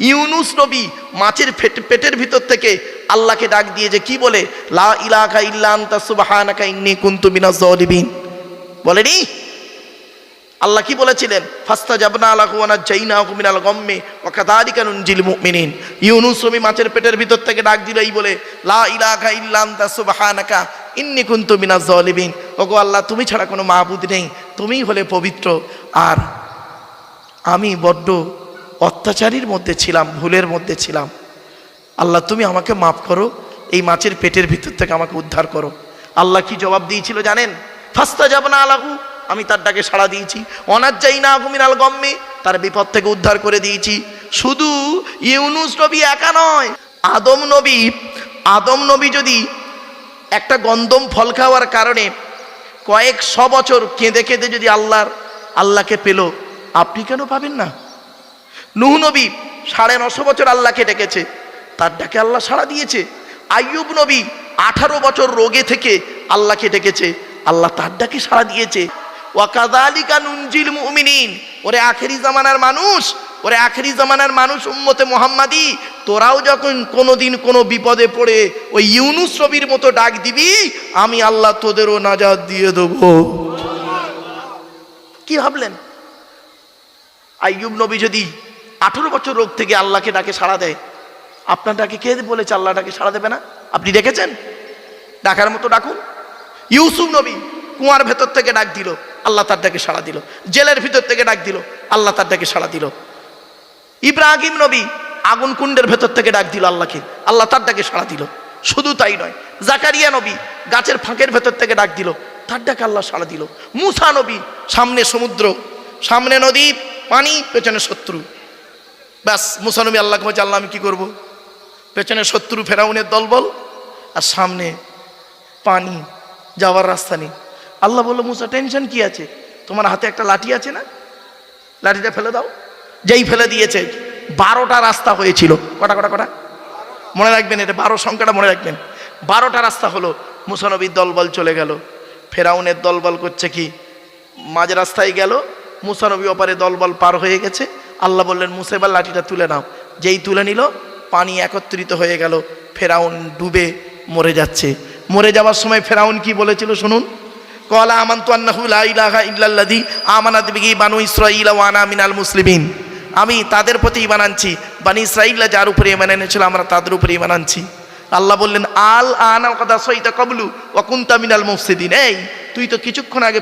ইউনুস নবী মাছের পেটের ভিতর থেকে আল্লাহকে ডাক দিয়ে যে কি বলে, লা ইলাহা ইল্লা আনতা সুবহানাকা ইন্নী কুনতু মিনাজ জালিমিন বলেনি? আল্লাহ কি বলেছিলেন? ফাস্তাজাবনা লাহু ওয়া নাজাইনাহু মিনাল গাম্মি ওয়া কাযালিকা নুনজিল মুমিনিন। ইউনুস নবী মাছের পেটের ভিতর থেকে ডাক দিল এই বলে, লা ইলাহা ইল্লা আনতা সুবহানাকা ইন্নী কুনতু মিনাজ জালিমিন। ওগো আল্লাহ, তুমি ছাড়া কোনো মাবুদ নেই, তুমিই হলে পবিত্র, আর আমি বড্ড অত্যাচারীর মধ্যে ছিলাম, ভুলের মধ্যে ছিলাম। আল্লাহ তুমি আমাকে মাফ করো, এই মাছের পেটের ভিতর থেকে আমাকে উদ্ধার করো। আল্লাহ কি জবাব দিয়েছিল জানেন? ফাস্তাজাবনা লাহু, আমি তার ডাকে সাড়া দিয়েছি। ওয়ানাজ্জাইনাহু মিনাল গাম্মি, তার বিপদ থেকে উদ্ধার করে দিয়েছি। শুধু ইউনুস নবী একা নয়, আদম নবী যদি একটা গন্ধম ফল খাওয়ার কারণে কয়েকশো বছর কেঁদে কেঁদে যদি আল্লাহকে পেল, আপনি কেন পাবেন না? নূহ নবী 950 বছর আল্লাহকে ডেকেছে, তার ডাকে আল্লাহ সাড়া দিয়েছে। আইয়ুব নবী 18 বছর রোগে থেকে আল্লাহকে ডেকেছে, আল্লাহ তার ডাকে সাড়া দিয়েছে। ওয়া কাযালিকা নুনজিল মুমিনিন, ওরে আখেরি জামানার মানুষ, উম্মতে মুহাম্মাদি, তোরাও যখন কোনোদিন কোনো বিপদে পড়ে ওই ইউনুস নবীর মতো ডাক দিবি, আমি আল্লাহ তোদেরও নাজাত দিয়ে দেব। কি ভাবলেন? আইয়ুব নবী যদি 18 বছর রোগ থেকে আল্লাহকে ডাকে সাড়া দেয়, আপনার ডাকে কে বলেছে আল্লাহ ডাকে সাড়া দেবে না? আপনি ডেকেছেন? ডাকার মতো ডাকুন। ইউসুফ নবী কুয়ার ভেতর থেকে ডাক দিল, আল্লাহ তার ডাকে সাড়া দিল। জেলের ভিতর থেকে ডাক দিল, আল্লাহ তার ডাকে সাড়া দিল। ইব্রাহিম নবী আগুন কুণ্ডের ভেতর থেকে ডাক দিল আল্লাহকে, আল্লাহ তার ডাকে সাড়া দিল। শুধু তাই নয়, জাকারিয়া নবী গাছের ফাঁকের ভেতর থেকে ডাক দিল, তার ডাকে আল্লাহ সাড়া দিল। মুসা নবী সামনে সমুদ্র, সামনে নদী, পানি, পেছনে শত্রু। ব্যাস, মুসা নবী আল্লাহকে বলছে, আল্লাহ আমি কি করব? পেছনে শত্রু ফেরাউনের দলবল, আর সামনে পানি, যাওয়ার রাস্তা নেই। আল্লাহ বলল, মুসা টেনশন কি আছে? তোমার হাতে একটা লাঠি আছে না, লাঠিটা ফেলে দাও। যেই ফেলে দিয়েছে 12টা রাস্তা হয়েছিল। কটা মনে রাখবেন, এটা 12 সংখ্যাটা মনে রাখবেন। 12টা রাস্তা হলো। মুসা নবীর দলবল চলে গেল, ফেরাউনের দলবল করছে কি, মাঝ রাস্তায় গেল, মুসা নবী ওপারে দলবল পার হয়ে গেছে। আল্লাহ বললেন, মুসা এবার লাঠিটা তুলে নাও। যেই তুলে নিল, পানি একত্রিত হয়ে গেল, ফেরাউন ডুবে মরে যাচ্ছে। মরে যাওয়ার সময় ফেরাউন কি বলেছিল শুনুন, ক্বালা আমানতু আন্নাহু লা ইলাহা ইল্লাল্লাযী আমানাত বিহি বানু ইসরাঈল ওয়া আনা মিনাল মুসলিমিন। আমি তাদের প্রতি ঈমান আনছি, বানি ইসরাঈলরা যার উপরে ঈমান এনেছিল আমরা তাদের উপরে ঈমান আনছি। আল্লাহ বললেন, আল আনা ওয়াকাদ আসাইতা ক্বাবলু ওয়া কুনতা মিনাল মুফসিদিন। এই তুই তো কিছুক্ষণ আগে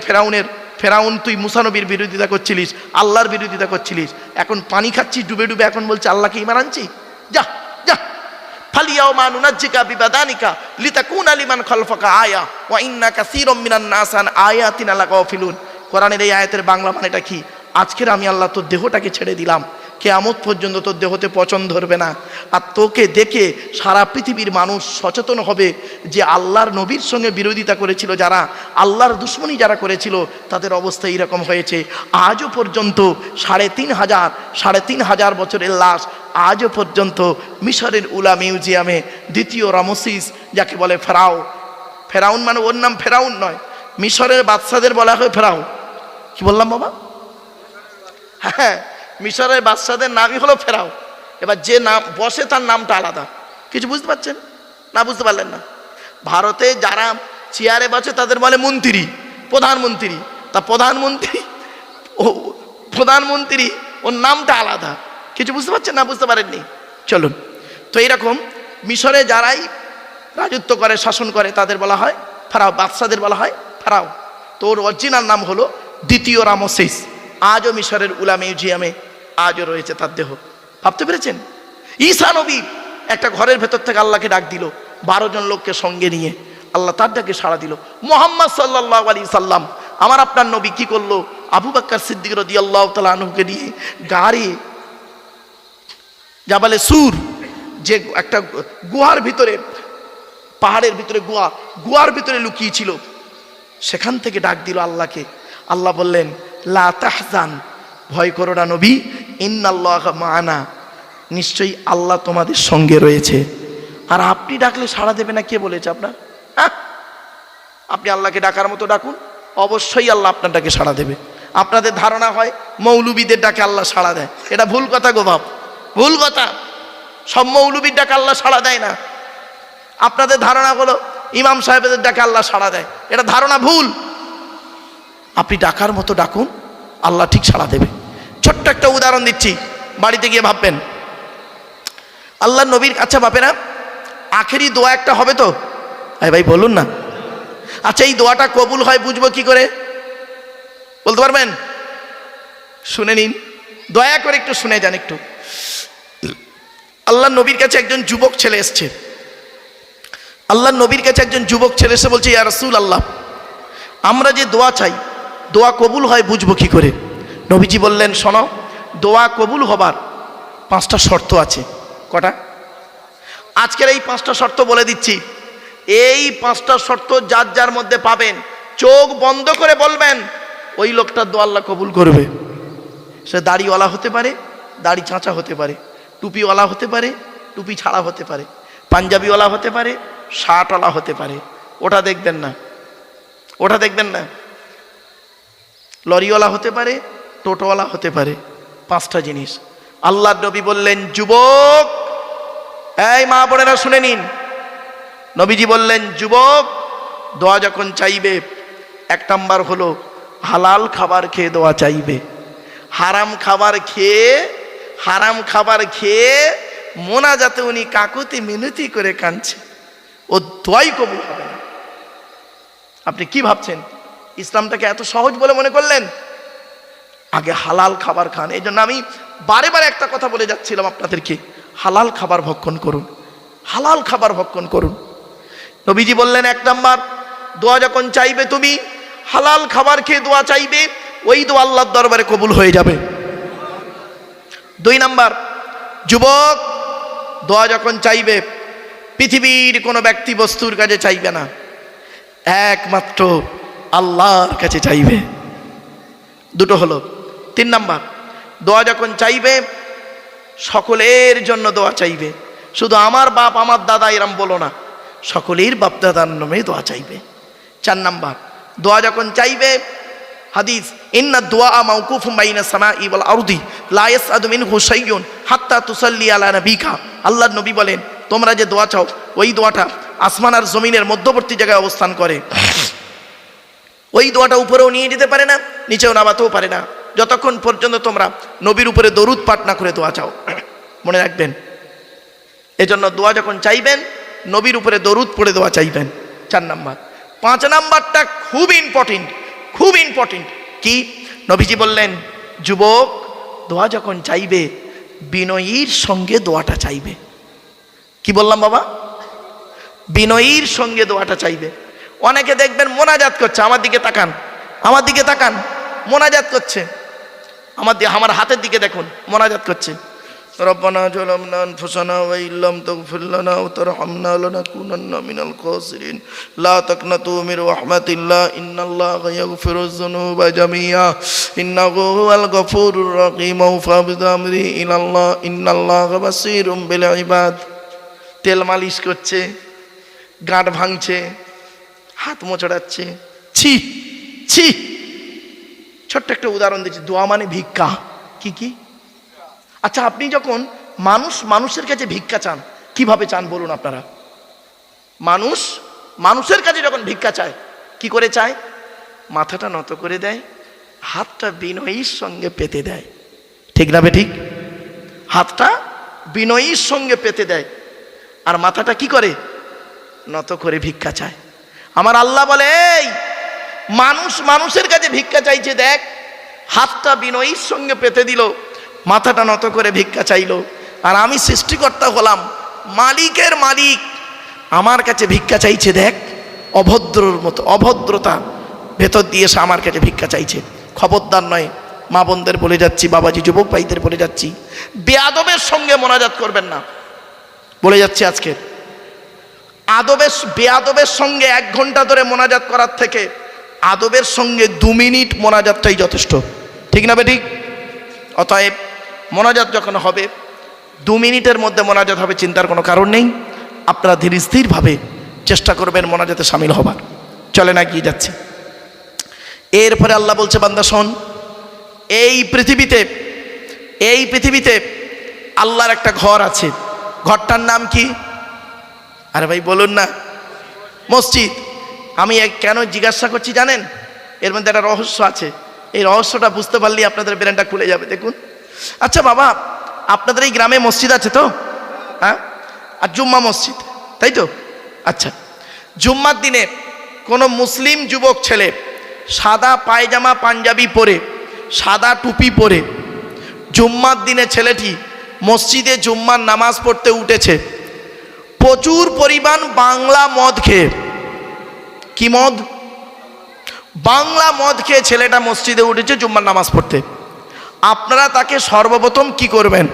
ফেরাউন তুই মুসা নবীর বিরোধিতা করছিলিস, আল্লাহর বিরোধিতা করছিলিস, এখন পানি খাচ্ছিস ডুবে ডুবে, এখন বলছে আল্লাহকে ঈমান আনছি। যা যা, ফালিয়াউমা নুনাজ্জিকা বিবাদানিকা লিতাকুনা লিমান খালফাকা আয়া ওয়া ইন্না কাসীরাম মিনান নাস আন আয়াতিনা লাগাফিলুন। কোরআনের এই আয়াতের বাংলা মানেটা কি? আজকের আমি আল্লাহ তোর দেহটাকে ছেড়ে দিলাম, কিয়ামত পর্যন্ত তোর দেহতে পচন ধরবে না, আর তোকে দেখে সারা পৃথিবীর মানুষ সচেতন হবে যে আল্লাহর নবীর সঙ্গে বিরোধিতা করেছিল যারা, আল্লাহর দুশ্মনী যারা করেছিল, তাদের অবস্থা এইরকম হয়েছে। আজও পর্যন্ত 3,500 বছরের লাশ আজও পর্যন্ত মিশরের উলা মিউজিয়ামে, দ্বিতীয় রামসিস যাকে বলে ফেরাউন মানে ওর নাম ফেরাউন নয়, মিশরের বাদশাদের বলা হয় ফেরাউন। কি বললাম বাবা? হ্যাঁ, মিশরের বাদশাদের নামই হলো ফেরাউন। এবার যে নাম বসে তার নামটা আলাদা। কিছু বুঝতে পারছেন না? বুঝতে পারলেন না? ভারতে যারা চেয়ারে বসে তাদের বলে মন্ত্রী, প্রধানমন্ত্রী। তা প্রধানমন্ত্রী ওর নামটা আলাদা। কিছু বুঝতে পারছেন না? বুঝতে পারেননি? চলুন। তো এইরকম মিশরে যারাই রাজত্ব করে, শাসন করে, তাদের বলা হয় ফেরাও, বাদশাদের বলা হয় ফেরাও। তো ওর অরিজিনাল নাম হলো দ্বিতীয় রামসেস। আজও মিশরের উলা মিউজিয়ামে আজও রয়েছে তার দেহ। ভাবতে পেরেছেন? ঈসা নবী একটা ঘরের ভেতর থেকে আল্লাহকে ডাক দিল, 12 জন লোককে সঙ্গে নিয়ে আল্লাহ তার ডাকে সাড়া দিল। মুহাম্মদ সাল্লাল্লাহু আলাইহি সাল্লাম আমার আপনার নবী কি করলো? আবু বকর সিদ্দিক রাদিয়াল্লাহু তাআলা আনহুকে নিয়ে গাড়ি জাবালে সুর, যে একটা গুহার ভিতরে, পাহাড়ের ভিতরে গুহার ভিতরে লুকিয়ে ছিল, সেখান থেকে ডাক দিল আল্লাহকে। আল্লাহ বললেন, লা তাহজান, ভয় করো না নবী, ইন্নাল্লাহা মা'ানা, নিশ্চয়ই আল্লাহ তোমাদের সঙ্গে রয়েছে। আর আপনি ডাকলে সাড়া দেবে না কে বলেছে আপনার? আপনি আল্লাহকে ডাকার মতো ডাকুন, অবশ্যই আল্লাহ আপনার ডাকে সাড়া দেবে। আপনাদের ধারণা হয় মৌলবীদের ডাকে আল্লাহ সাড়া দেয়, এটা ভুল কথা গো বাপ। ভুল কথা। সব মৌলবীর ডাকে আল্লাহ সাড়া দেয় না। আপনাদের ধারণা হলো ইমাম সাহেবদের ডাকে আল্লাহ সাড়া দেয়, এটা ধারণা ভুল। আপনি ডাকার মতো ডাকুন, আল্লাহ ঠিক সাড়া দেবে। ছোট্ট একটা উদাহরণ দিচ্ছি, বাড়িতে গিয়ে ভাববেন। আল্লাহ নবীর, আচ্ছা বাপেরা, আখেরি দোয়া একটা হবে তো? ভাই বলুন না। আচ্ছা এই দোয়াটা কবুল হয় বুঝবো কি করে, বলতে পারবেন? শুনে নিন, দয়া করে একটু শুনে যান একটু। আল্লাহ নবীর কাছে একজন যুবক ছেলে এসছে। আল্লাহ নবীর কাছে একজন যুবক ছেলে এসে বলছে, ইয়া রাসূলুল্লাহ, আমরা যে দোয়া চাই, দোয়া কবুল হয় বুঝবো কি করে? নবীজি বললেন, শোনো, দোয়া কবুল হবার 5টা শর্ত আছে। কটা? আজকের এই 5টা শর্ত বলে দিচ্ছি। এই 5টা শর্ত যার যার মধ্যে পাবেন, চোখ বন্ধ করে বলবেন, ওই লোকটার দোয়া আল্লাহ কবুল করবে। সে দাড়িওয়ালা হতে পারে, দাড়ি চাঁচা হতে পারে, টুপিওয়ালা হতে পারে, টুপি ছাড়া হতে পারে, পাঞ্জাবিওয়ালা হতে পারে, শার্টওয়ালা হতে পারে। ওটা দেখবেন না, ওটা দেখবেন না। লরিওয়ালা হতে পারে, টোটোওয়ালা হতে পারে। 5টা জিনিস আল্লাহর নবী বললেন, যুবক, এই মা বোনেরা শুনে নিন। নবীজি বললেন, যুবক, দোয়া যখন চাইবে, 1 নাম্বার হলো হালাল খাবার খেয়ে দোয়া চাইবে। হারাম খাবার খেয়ে মোনাজাতে উনি কাকুতি মিনতি করে কাঁদছে, ও দোয়াই কবুল হবে না। আপনি কি ভাবছেন ইসলামটাকে এত সহজ বলে মনে করলেন? আগে হালাল খাবার খান। এই জন্য আমি বারে বারে একটা কথা বলে যাচ্ছিলাম আপনাদেরকে, হালাল খাবার ভক্ষণ করুন, হালাল খাবার ভক্ষণ করুন। নবীজি বললেন, 1 নাম্বার, দোয়া যখন চাইবে তুমি, হালাল খাবার খেয়ে দোয়া চাইবে, ওই দোয়া আল্লাহর দরবারে কবুল হয়ে যাবে। 2 নাম্বার, যুবক, দোয়া যখন চাইবে, পৃথিবীর কোনো ব্যক্তি বস্তুর কাছে চাইবে না, একমাত্র আল্লাহর কাছে চাইবে। 2টো হলো। 3 নাম্বার, দোয়া যখন চাইবে, সকলের জন্য দোয়া চাইবে, শুধু আমার বাপ আমার দাদা এরম বলো না, সকলের বাপ দাদার নামে দোয়া চাইবে। 4 নাম্বার, দোয়া যখন চাইবে, হাদিস, ইন্না দুআ মাওকুফুম বাইনা সামাই ওয়াল আরদি লা ইয়াসআদু মিনহু শাইউন হাত্তা তুসাল্লি আলা নবিকা। আল্লাহর নবী বলেন, তোমরা যে দোয়া চাও, ওই দোয়াটা আসমান আর জমিনের মধ্যবর্তী জায়গায় অবস্থান করে। ওই দোয়াটা উপরেও নিয়ে যেতে পারে না, নিচেও নামাতেও পারে না, যতক্ষণ পর্যন্ত তোমরা নবীর উপরে দরুদ পাঠ না করে দোয়া চাও। মনে রাখবেন, এজন্য দোয়া যখন চাইবেন, নবীর উপরে দরুদ পড়ে দোয়া চাইবেন। 4 নাম্বার। 5 নাম্বারটা খুব ইম্পর্টেন্ট, খুব ইম্পর্টেন্ট। কি? নবীজি বললেন, যুবক, দোয়া যখন চাইবে, বিনয়ীর সঙ্গে দোয়াটা চাইবে। কি বললাম বাবা? বিনয়ীর সঙ্গে দোয়াটা চাইবে। অনেকে দেখবেন মোনাজাত করছে, আমার দিকে তাকান, আমার দিকে তাকান, মোনাজাত করছে, আমার হাতের দিকে দেখুন, মোনাজাত করছে, রব্বানা যালামনা আনফুসানা ওয়া ইল্লাম তাগফির লানা ওয়া তারহামনা লানাকুনান্না মিনাল খাসিরিন লা তাকনাতু মির রাহমাতিল্লাহ ইন্নাল্লাহা ইয়াগফিরুয যুনুবা জামিআ ইন্নাহু হুয়াল গফুরুর রহিম ওয়া বিযামরি ইলাল্লাহ ইন্নাল্লাহা বাসীরুম বিল ইবাদ। তেল মালিশ করছে, গাঁট ভাঙছে, হাত মোচড়াচ্ছে, ছি ছি। ছোট্ট একটা উদাহরণ দিচ্ছি, দোয়া মানে ভিক্ষা। কি কি? আচ্ছা, আপনি যখন মানুষের কাছে ভিক্ষা চান, কিভাবে চান বলুন আপনারা? মানুষের কাছে যখন ভিক্ষা চায়, কি করে চায়? মাথাটা নত করে দেয়, হাতটা বিনয়ীর সঙ্গে পেতে দেয়। ঠিক না ঠিক? হাতটা বিনয়ীর সঙ্গে পেতে দেয়, আর মাথাটা কি করে? নত করে ভিক্ষা চায়। আমার আল্লাহ বলে, এই মানুষের কাছে ভিক্ষা চাইছে, দেখ, হাতটা বিনয়ীর সঙ্গে পেতে দিল, মাথাটা নত করে ভিক্ষা চাইল, আর আমি সৃষ্টিকর্তা হলাম, মালিকের মালিক, আমার কাছে ভিক্ষা চাইছে, দেখ, অভদ্রর মতো, অভদ্রতা ভেতর দিয়ে সে আমার কাছে ভিক্ষা চাইছে। খবরদার নয়, মা বোনদের বলে যাচ্ছি, বাবাজি যুবক ভাইদের বলে যাচ্ছি, বেয়াদবের সঙ্গে মোনাজাত করবেন না, বলে যাচ্ছি আজকে। বেয়াদবের সঙ্গে 1 ঘন্টা ধরে মোনাজাত করার থেকে আদবের সঙ্গে 2 মিনিট মোনাজাতটাই যথেষ্ট। ঠিক না ঠিক? অতএব মোনাজাত যখন হবে, 2 মিনিটের মধ্যে মোনাজাত হবে, চিন্তার কোনো কারণ নেই। আপনারা ধীর স্থিরভাবে চেষ্টা করবেন মোনাজাতে সামিল হবার। চলে না, গিয়ে যাচ্ছে। এরপরে আল্লাহ বলছে, বান্দা শোন, এই পৃথিবীতে আল্লাহর একটা ঘর আছে, ঘরটার নাম কি? আরে ভাই বলুন না। মসজিদ। আমি কেন জিজ্ঞাসা করছি জানেন? এর মধ্যে একটা রহস্য আছে। এই রহস্যটা বুঝতে পারলেই আপনাদের ব্রেনটা খুলে যাবে। দেখুন, আচ্ছা বাবা, আপনাদের এই গ্রামে মসজিদ আছে তো? হ্যাঁ, আর জুম্মা মসজিদ, তাই তো? আচ্ছা, জুম্মার দিনে কোনো মুসলিম যুবক ছেলে সাদা পায়জামা পাঞ্জাবি পরে, সাদা টুপি পরে, জুম্মার দিনে ছেলেটি মসজিদে জুম্মার নামাজ পড়তে উঠেছে প্রচুর পরিমাণ বাংলা মদ খেয়ে। কি মদ? বাংলা মদ খেয়ে ছেলেটা মসজিদে উঠেছে জুম্মার নামাজ পড়তে। আপনারা তাকে সর্বপ্রথম কি করবেন?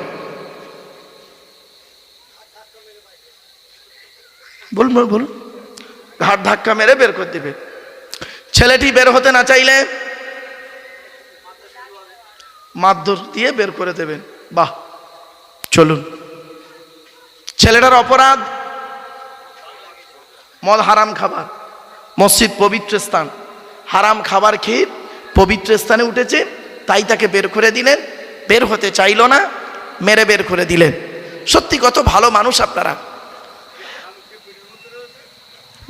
বলুন বলুন। ঘাট ধাক্কা মেরে বের করে দেবে। ছেলেটি বের হতে না চাইলে মারধর দিয়ে বের করে দেবেন। বাহ, চলুন। ছেলেটার অপরাধ মদ হারাম খাবার, মসজিদ পবিত্র স্থান, হারাম খাবার খেয়ে পবিত্র স্থানে উঠেছে, তাই তাকে বের করে দিলেন। বের হতে চাইল না, মেরে বের করে দিলেন। সত্যি কত ভালো মানুষ আপনারা।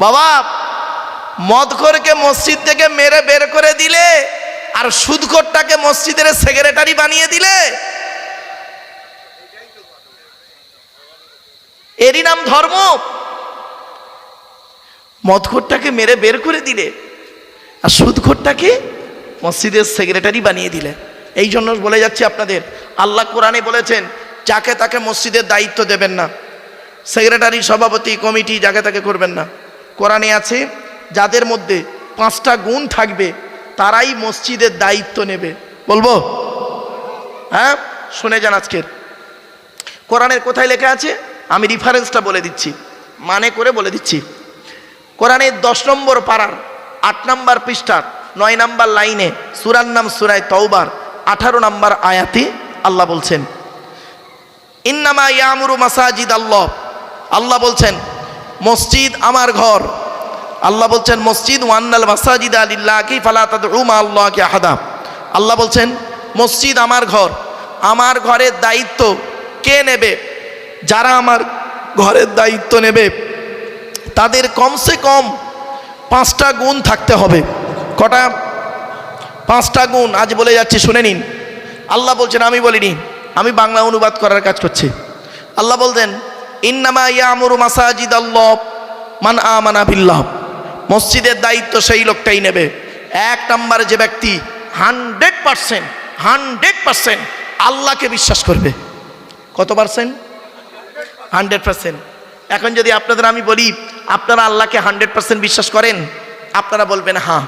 বাবা, মদখোরকে মসজিদ থেকে মেরে বের করে দিলে আর সুদখোরটাকে মসজিদের সেক্রেটারি বানিয়ে দিলে, এরই নাম ধর্ম? মদখোরটাকে মেরে বের করে দিলে আর সুদখোরটাকে মসজিদের সেক্রেটারি বানিয়ে দিলে। এই জন্য বলে যাচ্ছি আপনাদের, আল্লাহ কোরআনে বলেছেন যাকে তাকে মসজিদের দায়িত্ব দেবেন না, সেক্রেটারি, সভাপতি, কমিটি যাকে তাকে করবেন না। কোরআনে আছে যাদের মধ্যে 5টা গুণ থাকবে তারাই মসজিদের দায়িত্ব নেবে। বলবো? হ্যাঁ, শুনে যান। আজকের কোরআনের কোথায় লেখা আছে আমি রেফারেন্সটা বলে দিচ্ছি, মানে করে বলে দিচ্ছি। কোরআনের 10 নম্বর পারার 8 নম্বর পৃষ্ঠার 9 নম্বর লাইনে, সূরার নাম সূরায়ে তাওবার 18 নম্বর আয়াতে আল্লাহ বলছেন ইন্নামা ইয়ামুরু মাসাজিদ আল্লাহ। আল্লাহ বলছেন মসজিদ আমার ঘর। আল্লাহ বলছেন মসজিদ ওয়ান্নাল মাসাজিদা লিল্লাহি ফালা তাদউ মা আল্লাহি আহাদা। আল্লাহ বলছেন মসজিদ আমার ঘর। আমার ঘরের দায়িত্ব কে নেবে? যারা আমার ঘরের দায়িত্ব নেবে তাদের কমসে কম 5টা গুণ থাকতে হবে। কটা? 5টা গুণ। আজ বলে যাচ্ছি, শুনে নিন। আল্লাহ বলছেন, আমি বলিনি, আমি বাংলা অনুবাদ করার কাজ করছি। আল্লাহ বলছেন ইন্নামা ইয়ামুরু মাসাজিদ আল্লাহ মান আমানা বিল্লাহ। মসজিদের দায়িত্ব সেই লোকটাই নেবে। 1 নম্বর যে ব্যক্তি 100% আল্লাহকে বিশ্বাস করবে। কত পার্সেন্ট? 100%। এখন যদি আপনাদের আমি বলি আপনারা আল্লাহকে 100% বিশ্বাস করেন, আপনারা বলবেন হ্যাঁ।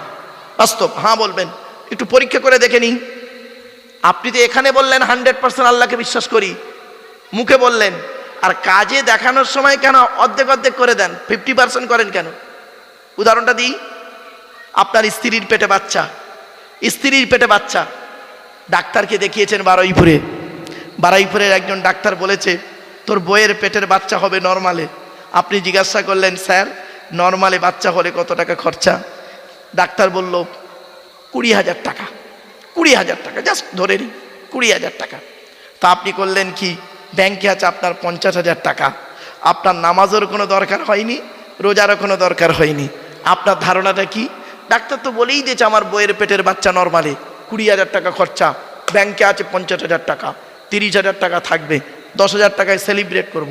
বাস্তব হ্যাঁ বলবেন। একটু পরীক্ষা করে দেখে নিন। আপনি তো এখানে বললেন 100% আল্লাহকে বিশ্বাস করি, মুখে বললেন, আর কাজে দেখানোর সময় কেন অর্ধেক অর্ধেক করে দেন? 50% করেন কেন? উদাহরণটা দিই। আপনার স্ত্রীর পেটে বাচ্চা, ডাক্তারকে দেখিয়েছেন বারুইপুরের একজন ডাক্তার বলেছে তোর বইয়ের পেটের বাচ্চা হবে নর্মালে। আপনি জিজ্ঞাসা করলেন স্যার নর্মালে বাচ্চা হলে কত টাকা খরচা? ডাক্তার বলল 20,000 টাকা। 20,000 টাকা, জাস্ট ধরে নিই 20,000 টাকা। তা আপনি করলেন কি, ব্যাংকে আছে আপনার 50,000 টাকা। আপনার নামাজের কোনো দরকার হয়নি, রোজারও কোনো দরকার হয়নি। আপনার ধারণাটা কি? ডাক্তার তো বলেই দিয়েছে আমার বইয়ের পেটের বাচ্চা নর্মালে 20,000 টাকা খরচা, ব্যাংকে আছে 50,000 টাকা, 30,000 টাকা থাকবে, 10,000 টাকায় সেলিব্রেট করব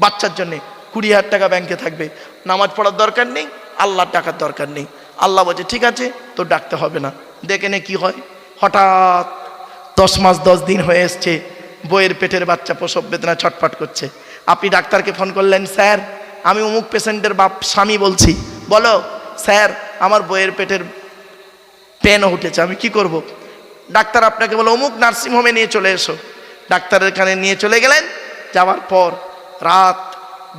বাচ্চার জন্যে, 20,000 টাকা ব্যাংকে থাকবে। নামাজ পড়ার দরকার নেই, আল্লাহর টাকার দরকার নেই। আল্লাহ বলছে ঠিক আছে তোর ডাকতে হবে না। দেখে নে কি হয়। হঠাৎ 10 মাস 10 দিন হয়ে এসছে, বইয়ের পেটের বাচ্চা প্রসব বেদনা ছটফট করছে। আপনি ডাক্তারকে ফোন করলেন, স্যার আমি অমুক পেশেন্টের স্বামী বলছি, বলো। স্যার আমার বইয়ের পেটের পেন উঠেছে, আমি কি করব? ডাক্তার আপনাকে বলো অমুক নার্সিংহোমে নিয়ে চলে এসো। ডাক্তারের এখানে নিয়ে চলে গেলেন। যাওয়ার পর রাত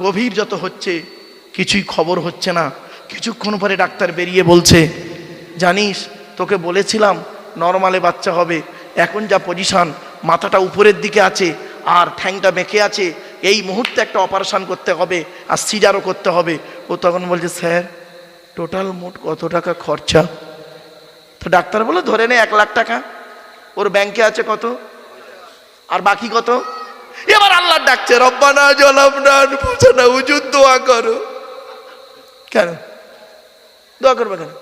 গভীর যত হচ্ছে কিছুই খবর হচ্ছে না। কিছুক্ষণ পরে ডাক্তার বেরিয়ে বলছে, জানিস তোকে বলেছিলাম নর্মালে বাচ্চা হবে, এখন যা পজিশন, মাথাটা উপরের দিকে আছে আর ঠ্যাংটা বেঁকে আছে, এই মুহূর্তে একটা অপারেশন করতে হবে আর সিজারও করতে হবে। ও তখন বলছে স্যার টোটাল মোট কত টাকা খরচা? তো ডাক্তার বলে ধরে নে 1 লাখ টাকা। ওর ব্যাংকে আছে কত আর বাকি কত? এবার আল্লাহ ডাকছে, রব্বানা জালামনা আনফুসানা, হুজুর দোয়া করো। কেন দোয়া করবে কেন?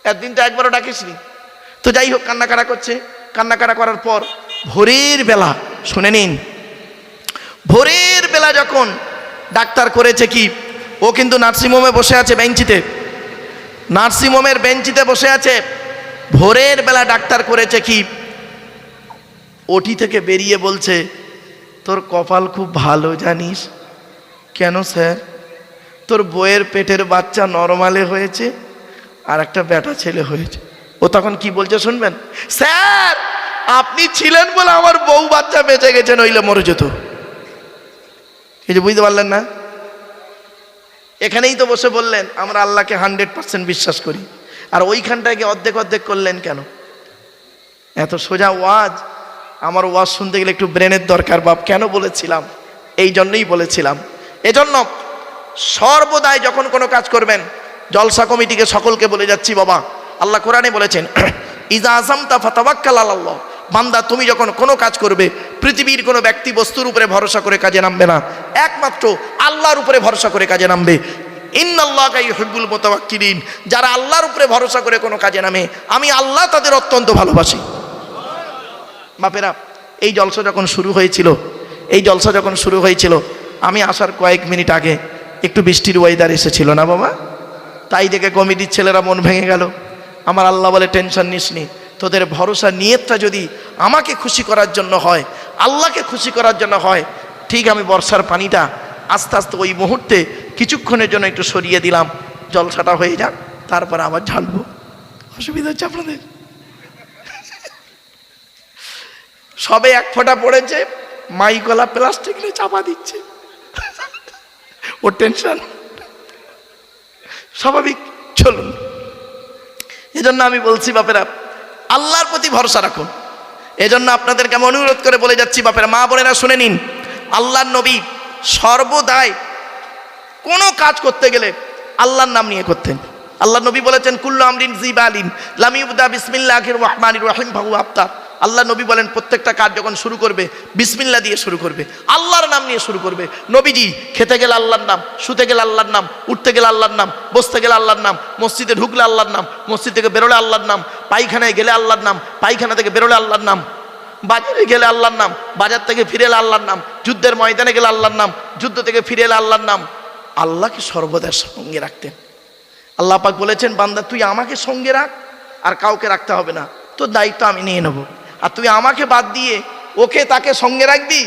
একদিন তো একবারও ডাকিসনি। তো যাই হোক, কান্নাকাটা করছে। কান্নাকাটা করার পর ভোরের বেলা, শুনে নিন, ভোরের বেলা যখন ডাক্তার করেছে কি, ও কিন্তু নার্সিংহোমে বসে আছে বেঞ্চিতে, নার্সিংহোমের বেঞ্চিতে বসে আছে। ভোরের বেলা ডাক্তার করেছে কি, ওটি থেকে বেরিয়ে বলছে, তোর কপাল খুব ভালো জানিস। কেন স্যার? তোর বউয়ের পেটের বাচ্চা নরমালে হয়েছে আর একটা বেটা ছেলে হয়েছে। ও তখন কি বলছে শুনবেন? স্যার আপনি ছিলেন বলে আমার বউ বাচ্চা বেঁচে গেছে, নইলে মরে যেত। এই যে বুঝতে পারলেন না? এখানেই তো বসে বললেন আমরা আল্লাহকে 100% বিশ্বাস করি, আর ওইখানটাকে অর্ধেক অর্ধেক করলেন কেন? এত সোজা ওয়াজ। আমার ওয়াজ শুনতে গেলে একটু ব্রেনের দরকার বাপ। কেন বলেছিলাম? এই জন্যই বলেছিলাম। এজন্য সর্বদাই যখন কোনো কাজ করবেন, জলসা কমিটিকে সকলকে বলে যাচ্ছি, বাবা আল্লাহ কোরআনে বলেছেন, ইজা আযামতা ফাতাওয়াক্কাল আলাল্লাহ। বান্দা তুমি যখন কোনো কাজ করবে, পৃথিবীর কোনো ব্যক্তি বস্তুর উপরে ভরসা করে কাজে নামবে না, একমাত্র আল্লাহর উপরে ভরসা করে কাজে নামবে। ইন্নাল্লাহা ইউহিব্বুল মুতাওয়াক্কিলিন। যারা আল্লাহর উপরে ভরসা করে কোনো কাজে নামে, আমি আল্লাহ তাদের অত্যন্ত ভালোবাসি। বাপেরা, এই জলসা যখন শুরু হয়েছিল, আমি আসার কয়েক মিনিট আগে একটু বৃষ্টির ওয়েদার এসেছিল না বাবা? তাই দেখে কমিটির ছেলেরা মন ভেঙে গেল। আমার আল্লাহ বলে, টেনশন নিস নি, তোদের ভরসা নিয়তটা যদি আমাকে খুশি করার জন্য হয়, আল্লাহকে খুশি করার জন্য হয়, ঠিক আমি বর্ষার পানিটা আস্তে আস্তে ওই মুহূর্তে কিছুক্ষণের জন্য একটু সরিয়ে দিলাম, জলসাটা হয়ে যাক, তারপর আবার ঝালবো। অসুবিধা হচ্ছে আপনাদের? সবে এক ফোঁটা পড়েছে, মাইকলা প্লাস্টিক নিয়ে চাপা দিচ্ছে। ওর টেনশন স্বাভাবিক। চলুন, এজন্য আমি বলছি বাপেরা, আল্লাহর প্রতি ভরসা রাখুন। এজন্য আপনাদেরকে আমি অনুরোধ করে বলে যাচ্ছি বাপেরা, মা বোনেরা শুনে নিন, আল্লাহর নবী সর্বদাই কোনো কাজ করতে গেলে আল্লাহর নাম নিয়ে করতেন। আল্লাহ নবী বলেছেন, কুল্লু আমরিন জিবালিন লাম ইবদা বিসমিল্লাহির রহমানির রহিম ফাহু আফতার। আল্লাহ নবী বলেন, প্রত্যেকটা কাজ যখন শুরু করবে বিসমিল্লাহ দিয়ে শুরু করবে, আল্লাহর নাম নিয়ে শুরু করবে। নবীজি খেতে গেলে আল্লাহর নাম, শুতে গেলে আল্লাহর নাম, উঠতে গেলে আল্লাহর নাম, বসতে গেলে আল্লাহর নাম, মসজিদে ঢুকলে আল্লাহর নাম, মসজিদ থেকে বেরোলে আল্লাহর নাম, পায়খানায় গেলে আল্লাহর নাম, পায়খানা থেকে বেরোলে আল্লাহর নাম, বাজারে গেলে আল্লাহর নাম, বাজার থেকে ফিরে এলে আল্লাহর নাম, যুদ্ধের ময়দানে গেলে আল্লাহর নাম, যুদ্ধ থেকে ফিরে এলে আল্লাহর নাম। আল্লাহকে সর্বদা সঙ্গে রাখতেন। আল্লাহ পাক বলেছেন, বান্দা তুই আমাকে সঙ্গে রাখ, আর কাউকে রাখতে হবে না, তোর দায়িত্ব আমি নিয়ে নেবো। আর তুই আমাকে বাদ দিয়ে ওকে তাকে সঙ্গে রাখবি,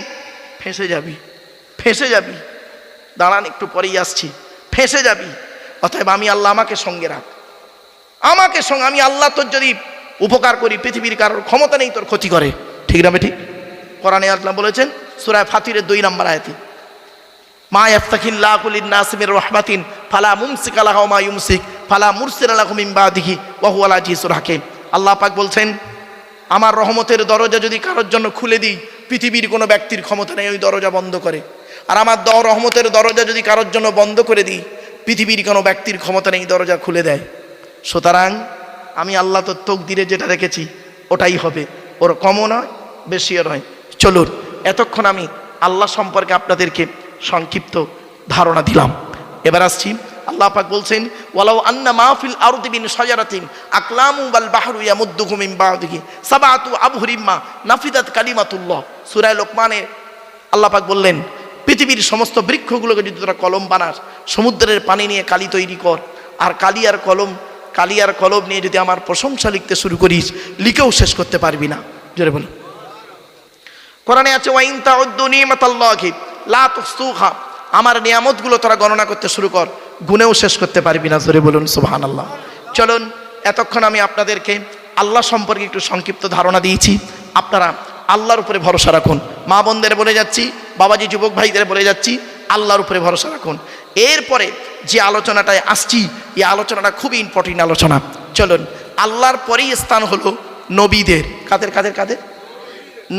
ফেঁসে যাবি। দাঁড়ান, একটু পরেই আসছি। ফেঁসে যাবি। অতএব আমি আল্লাহ, আমাকে সঙ্গে রাখ, আমাকে সঙ্গে। আমি আল্লাহ তোর যদি উপকার করি, পৃথিবীর কারোর ক্ষমতা নেই তোর ক্ষতি করে। ঠিক না ঠিক? কোরআনে আল্লাহ বলেছেন সূরা ফাতিরের 2 নম্বর আয়াতে, মা ইয়াফতাহিল্লাহু লিন-নাসি মির রাহমাতিন ফালা মুমসিকা লাহা ওয়া মা ইউমসিক ফালা মুরসিলা লাহু মিন বাদিহি ওয়া হুয়াল আজিজুল হাকীম। আল্লাহ পাক বলছেন, আমার রহমতের দরজা যদি কারোর জন্য খুলে দিই, পৃথিবীর কোনো ব্যক্তির ক্ষমতা নেই ওই দরজা বন্ধ করে। আর আমার রহমতের দরজা যদি কারোর জন্য বন্ধ করে দিই, পৃথিবীর কোনো ব্যক্তির ক্ষমতা নেই দরজা খুলে দেয়। সুতরাং আমি আল্লাহ তো তকদিরে যেটা রেখেছি ওটাই হবে, ওর কমও নয় বেশিও নয়। চলুন, এতক্ষণ আমি আল্লাহ সম্পর্কে আপনাদেরকে সংক্ষিপ্ত ধারণা দিলাম। এবার আসছি, আল্লাহ পাক বলছেন, ওয়ালাউ আন্না মাহফিল আরদি বিন শাজারাতিন আকলামু বাল বাহরু ইয়ামুদ্দুহু মিন বাদিহি সাবাতু আবহুরিম মা নাফিদাত কালিমাতুল্লাহ। সূরা লোকমানে আল্লাহ পাক বললেন, পৃথিবীর সমস্ত বৃক্ষগুলোকে যদি তোরা কলম বানাস, সমুদ্রের পানি নিয়ে কালি তৈরি কর, আর কালি আর কলম নিয়ে যদি আমার প্রশংসা লিখতে শুরু করিস, লিখেও শেষ করতে পারবি না। জোরে বলুন। কোরআনে আছে, ওয়া ইন তাউদ্দু নিমাতাল্লাহি লা তুহসুহা। আমার নিয়ামতগুলো তোরা গণনা করতে শুরু কর, গুনেও শেষ করতে পারবি না। জোরে বলুন সুবহানাল্লাহ। চলুন, এতক্ষণ আমি আপনাদেরকে আল্লাহ সম্পর্কে একটু সংক্ষিপ্ত ধারণা দিয়েছি। আপনারা আল্লাহর উপরে ভরসা রাখুন। মা বোনদের বলে যাচ্ছি, বাবাজি যুবক ভাইদের বলে যাচ্ছি, আল্লাহর উপরে ভরসা রাখুন। এরপরে যে আলোচনাটায় আসছি, এই আলোচনাটা খুবই ইম্পর্টেন্ট আলোচনা। চলুন, আল্লাহর পরেই স্থান হলো নবীদের। কাদের কাদের কাদের?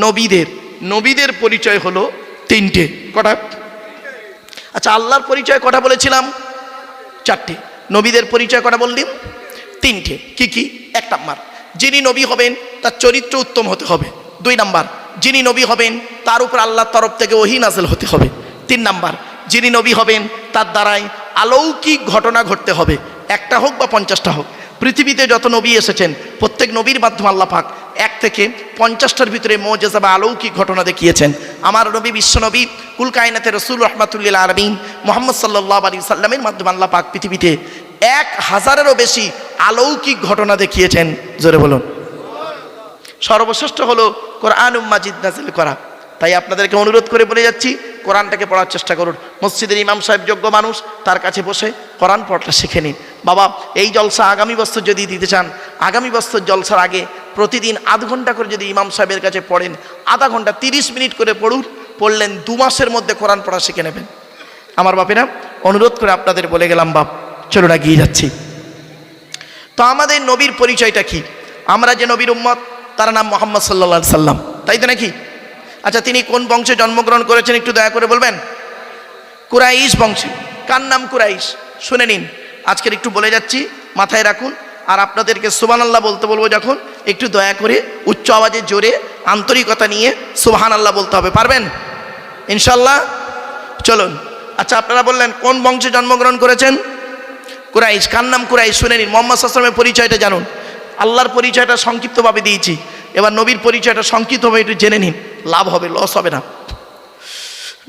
নবীদের। নবীদের পরিচয় হলো 3টে। কটা? আচ্ছা, আল্লাহর পরিচয় কটা বলেছিলাম? 4টে। নবীদের পরিচয় কটা বললাম? 3টে। কি কি? 1 নাম্বার, যিনি নবী হবেন তার চরিত্র উত্তম হতে হবে। 2 নাম্বার, যিনি নবী হবেন তার উপর আল্লাহর তরফ থেকে ওহী নাযিল হতে হবে। 3 নাম্বার, যিনি নবী হবেন তার দ্বারাই অলৌকিক ঘটনা ঘটতে হবে, একটা হোক বা 50টা হোক। পৃথিবীতে যত নবী এসেছেন প্রত্যেক নবীর মাধ্যমে আল্লাহ পাক 1 থেকে 50টার ভিতরে মুজিজা বা অলৌকিক ঘটনা দেখিয়েছেন। আমার নবী বিশ্বনবী কুল কায়নাতের রাসূল রাহমাতুল্লিল আলামিন মুহাম্মদ সাল্লাল্লাহু আলাইহি সাল্লামের মাধ্যমে আল্লাহ পাক পৃথিবীতে 1000-এরও বেশি অলৌকিক ঘটনা দেখিয়েছেন। জোরে বলুন। সর্বশ্রেষ্ঠ হলো কোরআনুল মাজিদ নাযিল করা। তাই আপনাদেরকে অনুরোধ করে বলে যাচ্ছি, কোরআনটাকে পড়ার চেষ্টা করুন। মসজিদের ইমাম সাহেব যোগ্য মানুষ, তার কাছে বসে কোরআন পড়াটা শিখে নিন। বাবা, এই জলসা আগামী বছর যদি দিতে চান, আগামী বছর জলসার আগে প্রতিদিন আধ ঘন্টা করে যদি ইমাম সাহেবের কাছে পড়েন, আধা ঘন্টা 30 মিনিট করে পড়ুন, পড়লেন 2 মাসের মধ্যে কোরআন পড়া শিখে নেবেন। আমার বাপেরা, অনুরোধ করে আপনাদের বলে গেলাম বাপ, চলুন এগিয়ে যাচ্ছি। তো আমাদের নবীর পরিচয়টা কি? আমরা যে নবীর উম্মত, তার নাম মুহাম্মদ সাল্লাল্লাহু আলাইহি সাল্লাম, তাই তো নাকি? আচ্ছা, তিনি কোন বংশে জন্মগ্রহণ করেছেন একটু দয়া করে বলবেন? কুরাইশ বংশে। কার নাম কুরাইশ? শুনে নিন, আজকের একটু বলে যাচ্ছি, মাথায় রাখুন। আর আপনাদেরকে সুবহানাল্লাহ বলতে বলবো যখন, একটু দয়া করে উচ্চ আওয়াজে জোরে আন্তরিকতা নিয়ে সুবহানাল্লাহ বলতে হবে। পারবেন ইনশাল্লাহ? চলুন। আচ্ছা, আপনারা বললেন কোন বংশে জন্মগ্রহণ করেছেন? কুরাইশ। কার নাম কুরাইশ? শুনে নিন। মুহাম্মদ সাল্লাল্লাহু আলাইহি ওয়াসাল্লামের পরিচয়টা জানুন। আল্লাহর পরিচয়টা সংক্ষিপ্তভাবে দিয়েছি, এবার নবীর পরিচয়টা সংক্ষিপ্তভাবে একটু জেনে নিন, লাভ হবে, লস হবে না।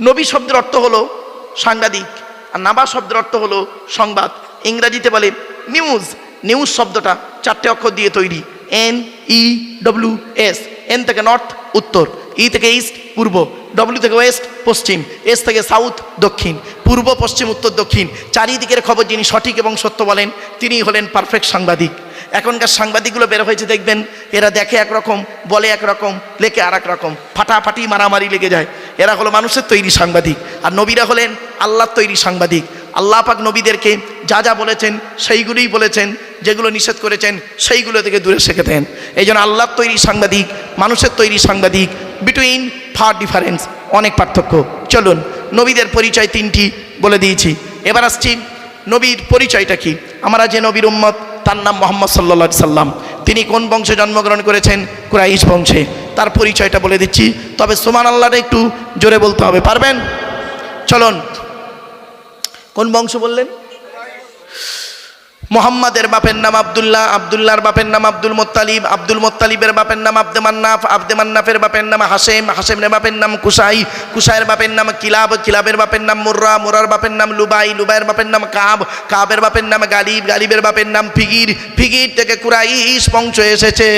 নবী শব্দের অর্থ হলো সাংবাদিক, আর নাবা শব্দের অর্থ হলো সংবাদ। ইংরেজিতে বলে নিউজ। নিউজ শব্দটা 4টে অক্ষর দিয়ে তৈরি, NEWS। এন থেকে নর্থ উত্তর, ই থেকে ইস্ট পূর্ব, ডব্লিউ থেকে ওয়েস্ট পশ্চিম, এস থেকে সাউথ দক্ষিণ, পূর্ব পশ্চিম উত্তর দক্ষিণ। চারিদিকের খবর যিনি সঠিক এবং সত্য বলেন, তিনি হলেন পারফেক্ট সাংবাদিক। এখনকার সাংবাদিকগুলো বের হয়েছে দেখবেন, এরা দেখে একরকম, বলে একরকম, লেখে আর এক রকম, ফাটাফাটি মারামারি লেগে যায়। এরা হলো মানুষের তৈরি সাংবাদিক, আর নবীরা হলেন আল্লাহর তৈরি সাংবাদিক। আল্লাহ পাক নবীদেরকে যা যা বলেছেন সেইগুলোই বলেছেন, যেগুলো নিষেধ করেছেন সেইগুলো থেকে দূরে শেখেতেন। এই জন্য আল্লাহর তৈরি সাংবাদিক, মানুষের তৈরি সাংবাদিক, বিটুইন ফার ডিফারেন্স, অনেক পার্থক্য। চলুন, নবীদের পরিচয় 3টি বলে দিয়েছি, এবার আসছি নবীর পরিচয়টা কি। আমরা যে নবীর উম্মত, তার নাম মুহাম্মদ সাল্লাল্লাহু আলাইহি সাল্লাম। তিনি কোন বংশে জন্মগ্রহণ করেছেন? কুরাইশ বংশে। তার পরিচয়টা বলে দিচ্ছি, তবে সুবহানাল্লাহটা একটু জোরে বলতে হবে। পারবেন? চলুন। কোন বংশ বললেন? মুহাম্মাদের বাপের নাম আব্দুল্লাহ, আব্দুল্লাহর বাপের নাম আব্দুল মুত্তালিব, আব্দুল মুত্তালিবের বাপের নাম আব্দে মান্নাফ, আব্দে মান্নাফের বাপের নাম হাশেম, হাশেমের বাপের নাম কুসাই, কুসাইয়ের বাপের নাম কিলাব, কিলাবের বাপের নাম মুর্রা, মুরার বাপের নাম লুবাই, লুবাইয়ের বাপের নাম কাব, কাবের বাপের নাম গালিব, গালিবের বাপের নাম ফিগির, ফিগির থেকে কুরাইশ বংশ এসেছে।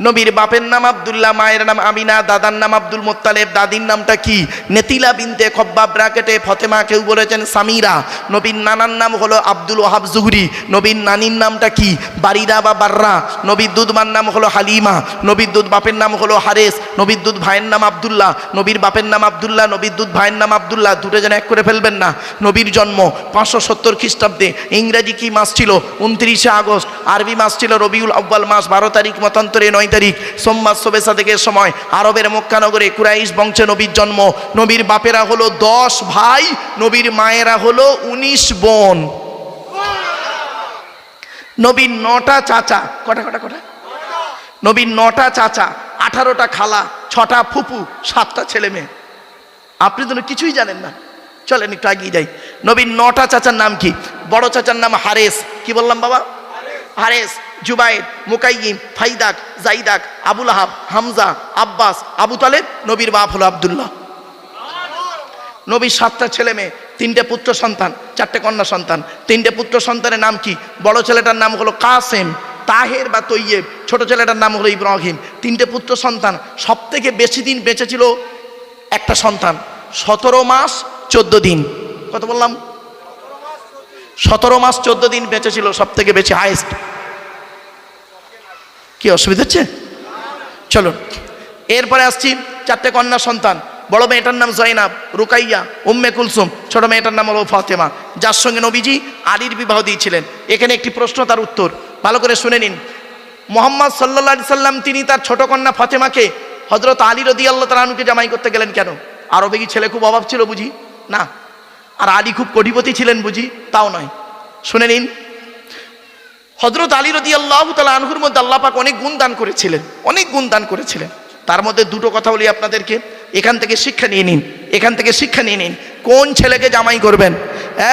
নবীর বাপের নাম আব্দুল্লাহ, মায়ের নাম আমিনা, দাদার নাম আব্দুল মুত্তালিব, দাদির নামটা কি? নেতিলা বিনতে খব্বাব ব্র্যাকেটে ফতেমা, কেউ বলেছেন সামিরা। নবীর নানার নাম হলো আব্দুল ওয়াহাব জুহরি। নবীর নানির নামটা কি? বারিরা বা বাররা। নবীর দুধ মার নাম হলো হালিমা। নবীর দুধ বাপের নাম হলো হারেস। নবীর দুধ ভাইয়ের নাম আব্দুল্লাহ। নবীর বাপের নাম আব্দুল্লাহ, নবীর দুধ ভাইয়ের নাম আব্দুল্লাহ, দুটো যেন এক করে ফেলবেন না। নবীর জন্ম 570 খ্রিস্টাব্দে। ইংরেজি কি মাস ছিল? 29শে আগস্ট। আরবি মাস ছিল রবিউল আউয়াল মাস, 12 তারিখ, মতান্তরে 9 তারিখ, সোমবার শবে সাদেকের সময় আরবের মক্কা নগরে কুরাইশ বংশে নবীর জন্ম। নবীর বাপেরা হলো 10 ভাই, নবীর মায়েরা হলো 19 বোন। নবীর 9টা চাচা। কটা? নবীর 9টা চাচা, 18টা খালা, 6টা ফুপু, 7টা ছেলে মেয়ে। আপনি তো কিছুই জানেন না। চলেন একটু এগিয়ে যাই। নবীর 9টা চাচার নাম কি? বড় চাচার নাম হারেস। কি বললাম বাবা? হারেস, জুবাইর, মুকাইয়িম, ফাইদাক, জাইদাক, আবুল আহাব, হামজা, আব্বাস, আবু তালেব। নবীর বাপ হলো আব্দুল্লাহ। নবীর 7টা ছেলে মেয়ে, 3টে পুত্র সন্তান, 4টে কন্যা সন্তান। 3টে পুত্র সন্তানের নাম কি? বড় ছেলেটার নাম হলো কাসেম, তাহের বা তৈয়েব, ছোট ছেলেটার নাম হলো ইব্রাহিম। 3টে পুত্র সন্তান। সব থেকে বেশি দিন বেঁচে ছিল একটা সন্তান, 17 মাস 14 দিন। কত বললাম? 17 মাস 14 দিন বেঁচে ছিল, সব থেকে বেশি, হাইয়েস্ট। কি অসুবিধা হচ্ছে? চলুন, এরপরে আসছি 4টে কন্যা সন্তান। বড় মেয়েটার নাম জয়নাব, রুকাইয়া, উম্মে কুলসুম। ছোট মেয়েটার নাম হলো ফাতেমা, যার সঙ্গে নবীজি আলীর বিবাহ দিয়েছিলেন। এখানে একটি প্রশ্ন, তার উত্তর ভালো করে শুনে নিন। মুহাম্মদ সাল্লাল্লাহু আলাইহি সাল্লাম তিনি তার ছোট কন্যা ফাতেমাকে হযরত আলী রাদিয়াল্লাহু তাআলা আনহুকে জামাই করতে গেলেন কেন? আরবে কি ছেলে খুব অভাব ছিল বুঝি? না। আর আলী খুব কোটিপতি ছিলেন বুঝি? তাও নয়। শুনে নিন। হযরত আলী রাদিয়াল্লাহু তাআলা আনহুর মধ্যে আল্লাহ পাক অনেক গুণ দান করেছিলেন, অনেক গুণ দান করেছিলেন। তার মধ্যে দুটো কথা বলি আপনাদেরকে, এখান থেকে শিক্ষা নিয়ে নিন, এখান থেকে শিক্ষা নিয়ে নিন। কোন ছেলেকে জামাই করবেন?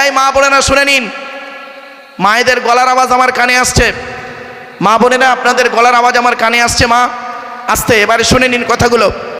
এই মা বোনেরা শুনে নিন, মায়েদের গলার আওয়াজ আমার কানে আসছে, মা বোনেরা আপনাদের গলার আওয়াজ আমার কানে আসছে, মা আসতে, এবারে শুনে নিন কথাগুলো।